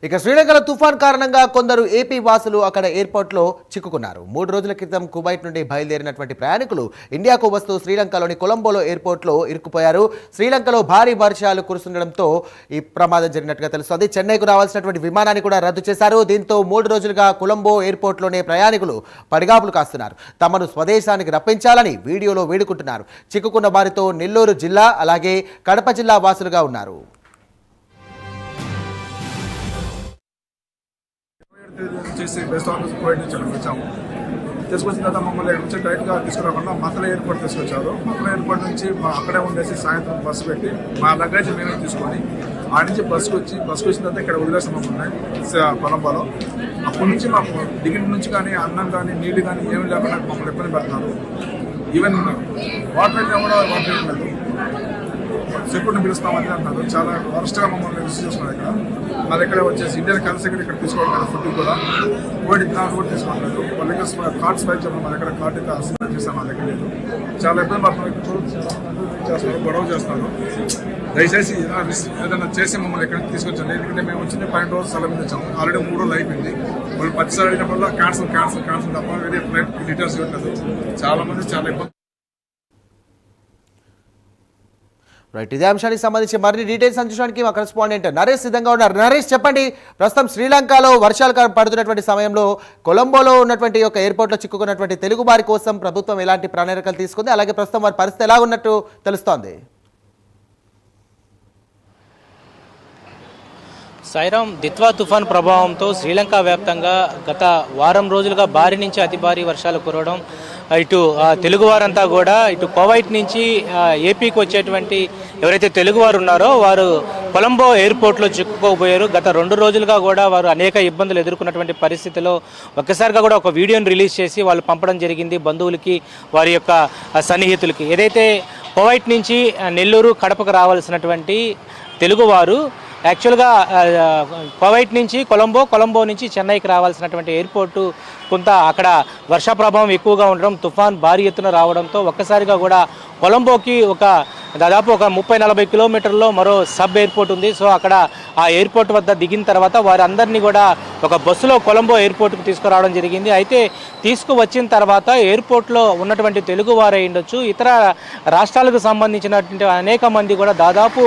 ఇక శ్రీలంకలో తుఫాన్ కారణంగా కొందరు ఏపీ వాసులు అక్కడ ఎయిర్పోర్ట్లో చిక్కుకున్నారు. 3 రోజుల క్రితం కువైట్ నుండి బయలుదేరినటువంటి ప్రయాణికులు ఇండియాకు వస్తూ శ్రీలంకలోని కొలంబోలో ఎయిర్పోర్ట్లో ఇరుక్కుపోయారు. శ్రీలంకలో భారీ వర్షాలు కురుస్తుండడంతో ఈ ప్రమాదం జరిగినట్టుగా తెలుస్తోంది. చెన్నైకు రావాల్సినటువంటి విమానాన్ని కూడా రద్దు చేశారు. దీంతో 3 రోజులుగా కొలంబో ఎయిర్పోర్ట్లోనే ప్రయాణికులు పడిగాపులు కాస్తున్నారు. తమను స్వదేశానికి రప్పించాలని వీడియోలో వేడుకుంటున్నారు. చిక్కుకున్న వారితో నెల్లూరు జిల్లా అలాగే కడప జిల్లా వాసులుగా ఉన్నారు. తీసుకొచ్చిన తర్వాత మమ్మల్ని వచ్చి డైరెక్ట్గా తీసుకురాకుండా మతల ఎయిర్పోర్ట్ తీసుకొచ్చారు. మతల ఎయిర్పోర్ట్ నుంచి అక్కడే ఉండేసి సాయంత్రం బస్సు పెట్టి మా లగేజ్ మేమే తీసుకొని ఆ నుంచి బస్సుకు వచ్చిన తర్వాత ఇక్కడ వదిలేసాం మమ్మల్ని కొలంబోలో. అప్పటి నుంచి మాకు టికెట్ నుంచి కానీ అన్నం కానీ నీళ్ళు కానీ ఏమి లేకుండా మమ్మల్ని ఇబ్బంది పెడుతున్నారు. ఈవెన్ వాటర్ అయితే కూడా వాటర్ లేదు, సెక్యూరిటీ పిలుస్తామని అంటున్నారు. చాలా వరస్ట్గా మమ్మల్ని రిసీవ్ చేస్తున్నారు. ఇక్కడ మా దగ్గర వచ్చేసి ఇండియన్ కరెన్సీ ఇక్కడ తీసుకోవడం ఫుడ్ కూడా కోవిడ్ ఇద్దరు కూడా తీసుకోవట్లేదు. వాళ్ళ దగ్గర కార్డ్స్ పై చెప్పడం మా దగ్గర కార్డు అయితే చేస్తాం, మా దగ్గర లేదు. చాలా ఇబ్బంది పడుతున్నారు, గొడవ చేస్తున్నారు. దయచేసి ఏదైనా చేసి మమ్మల్ని ఎక్కడికి తీసుకొచ్చాను. ఎందుకంటే మేము వచ్చింది 12 రోజులు సెలవు మీద వచ్చాము. ఆల్రెడీ 3 రోజులు అయిపోయింది. వాళ్ళు 10 సార్లు అడిగినప్పుడు క్యాన్సిల్ తప్ప వేరే ఫ్లైట్ డీటెయిల్స్ ఇవ్వట్లేదు. చాలా మంది చాలా ఇబ్బంది. రైట్, ఇదే అంశానికి సంబంధించి మరిన్ని డీటెయిల్స్ అందించడానికి మా కరెస్పాండెంట్ నరేష్ సిద్ధంగా ఉన్నారు. నరేష్, చెప్పండి, ప్రస్తుతం శ్రీలంకలో వర్షాలు పడుతున్నటువంటి సమయంలో కొలంబోలో ఉన్నటువంటి ఒక ఎయిర్పోర్ట్లో చిక్కుకున్నటువంటి తెలుగు వారి కోసం ప్రభుత్వం ఎలాంటి ప్రణాళికలు తీసుకుంది, అలాగే ప్రస్తుతం వారి పరిస్థితి ఎలా ఉన్నట్టు తెలుస్తోంది? సైరామ్, దిత్వా తుఫాన్ ప్రభావంతో శ్రీలంక వ్యాప్తంగా గత వారం రోజులుగా భారీ నుంచి అతి భారీ వర్షాలు కురవడం, ఇటు తెలుగువారంతా కూడా ఇటు కువైట్ నుంచి ఏపీకి వచ్చేటువంటి ఎవరైతే తెలుగువారు ఉన్నారో వారు కొలంబో ఎయిర్పోర్ట్లో చిక్కుకోబోయారు. గత 2 రోజులుగా కూడా వారు అనేక ఇబ్బందులు ఎదుర్కొన్నటువంటి పరిస్థితిలో ఒక్కసారిగా కూడా ఒక వీడియోని రిలీజ్ చేసి వాళ్ళు పంపడం జరిగింది బంధువులకి, వారి యొక్క సన్నిహితులకి. ఏదైతే కువైట్ నుంచి నెల్లూరు కడపకు రావాల్సినటువంటి తెలుగువారు యాక్చువల్గా కువైట్ నుంచి కొలంబో నుంచి చెన్నైకి రావాల్సినటువంటి ఎయిర్పోర్టు కొంత అక్కడ వర్ష ప్రభావం ఎక్కువగా ఉండడం, తుఫాన్ భారీ ఎత్తున రావడంతో ఒక్కసారిగా కూడా కొలంబోకి దాదాపు ఒక 30-40 కిలోమీటర్లో మరో సబ్ ఎయిర్పోర్ట్ ఉంది. సో అక్కడ ఆ ఎయిర్పోర్ట్ వద్ద దిగిన తర్వాత వారందరినీ కూడా ఒక బస్సులో కొలంబో ఎయిర్పోర్ట్కి తీసుకురావడం జరిగింది. అయితే తీసుకువచ్చిన తర్వాత ఎయిర్పోర్ట్లో ఉన్నటువంటి తెలుగు వారై ఉండొచ్చు, ఇతర రాష్ట్రాలకు సంబంధించినటువంటి అనేక మంది కూడా దాదాపు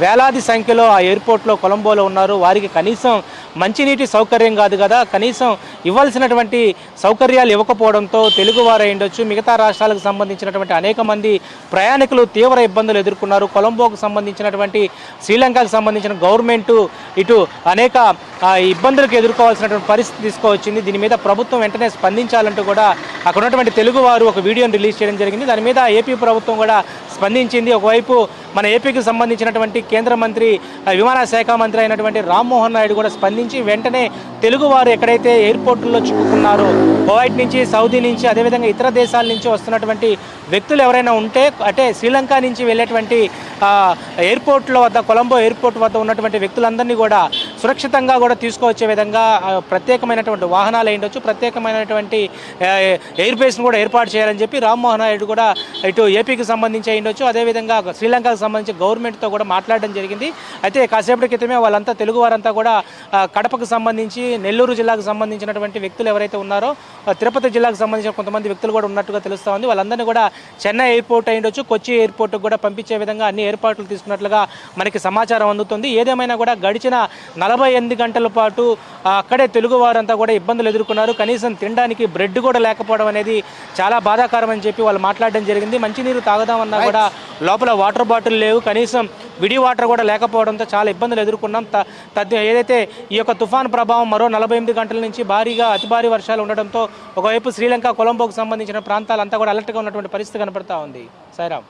వేలాది సంఖ్యలో ఆ ఎయిర్పోర్ట్లో కొలంబోలో ఉన్నారు. వారికి కనీసం మంచినీటి సౌకర్యం కాదు కదా, కనీసం ఇవ్వాల్సినటువంటి సౌకర్యాలు ఇవ్వకపోవడంతో తెలుగు వారై ఉండొచ్చు, మిగతా రాష్ట్రాలకు సంబంధించినటువంటి అనేక మంది ప్రయాణికులు తీవ్ర ఇబ్బందులు ఎదుర్కొన్నారు. కొలంబోకు సంబంధించినటువంటి శ్రీలంకకు సంబంధించిన గవర్నమెంట్ ఇటు అనేక ఇబ్బందులకు ఎదుర్కోవాల్సినటువంటి పరిస్థితి తీసుకువచ్చింది. దీని మీద ప్రభుత్వం వెంటనే స్పందించాలంటూ కూడా అక్కడ ఉన్నటువంటి తెలుగు వారు ఒక వీడియోని రిలీజ్ చేయడం జరిగింది. దాని మీద ఏపీ ప్రభుత్వం కూడా స్పందించింది. ఒకవైపు మన ఏపీకి సంబంధించినటువంటి కేంద్ర మంత్రి, విమానయాన శాఖ మంత్రి అయినటువంటి రామ్మోహన్ నాయుడు కూడా స్పందించి వెంటనే తెలుగువారు ఎక్కడైతే ఎయిర్పోర్టుల్లో చిక్కుకున్నారో కువైట్ నుంచి, సౌదీ నుంచి, అదేవిధంగా ఇతర దేశాల నుంచి వస్తున్నటువంటి వ్యక్తులు ఎవరైనా ఉంటే అంటే శ్రీలంక నుంచి వెళ్ళేటువంటి ఎయిర్పోర్ట్ల వద్ద, కొలంబో ఎయిర్పోర్ట్ వద్ద ఉన్నటువంటి వ్యక్తులందరినీ కూడా సురక్షితంగా కూడా తీసుకువచ్చే విధంగా ప్రత్యేకమైనటువంటి వాహనాలు అయ్యుండొచ్చు, ప్రత్యేకమైనటువంటి ఎయిర్ బేస్ను కూడా ఏర్పాటు చేయాలని చెప్పి రామ్మోహన్ నాయుడు కూడా ఇటు ఏపీకి సంబంధించి అయ్యుండొచ్చు, అదేవిధంగా శ్రీలంకకు సంబంధించి గవర్నమెంట్తో కూడా మాట్లాడడం జరిగింది. అయితే కాసేపటి క్రితమే వాళ్ళంతా తెలుగు వారంతా కూడా కడపకు సంబంధించి, నెల్లూరు జిల్లాకు సంబంధించినటువంటి వ్యక్తులు ఎవరైతే ఉన్నారో, తిరుపతి జిల్లాకు సంబంధించిన కొంతమంది వ్యక్తులు కూడా ఉన్నట్టుగా తెలుస్తూ ఉంది. వాళ్ళందరినీ కూడా చెన్నై ఎయిర్పోర్ట్ అయ్యుండొచ్చు, కొచ్చి ఎయిర్పోర్ట్కి కూడా పంపించే విధంగా అన్ని ఏర్పాట్లు తీసుకున్నట్లుగా మనకి సమాచారం అందుతుంది. ఏదేమైనా కూడా గడిచిన 48 గంటల పాటు అక్కడే తెలుగు వారంతా కూడా ఇబ్బందులు ఎదుర్కొన్నారు. కనీసం తినడానికి బ్రెడ్ కూడా లేకపోవడం అనేది చాలా బాధాకరం అని చెప్పి వాళ్ళు మాట్లాడడం జరిగింది. మంచినీరు తాగుదామన్నా కూడా లోపల వాటర్ బాటిల్ లేవు, కనీసం విడి వాటర్ కూడా లేకపోవడంతో చాలా ఇబ్బందులు ఎదుర్కొన్నాం. ఏదైతే ఈ యొక్క తుఫాన్ ప్రభావం మరో 48 గంటల నుంచి భారీగా అతి భారీ వర్షాలు ఉండడంతో ఒకవైపు శ్రీలంక, కొలంబోకు సంబంధించిన ప్రాంతాలంతా కూడా అలర్ట్గా ఉన్నటువంటి పరిస్థితి కనపడతా ఉంది. సైరామ్.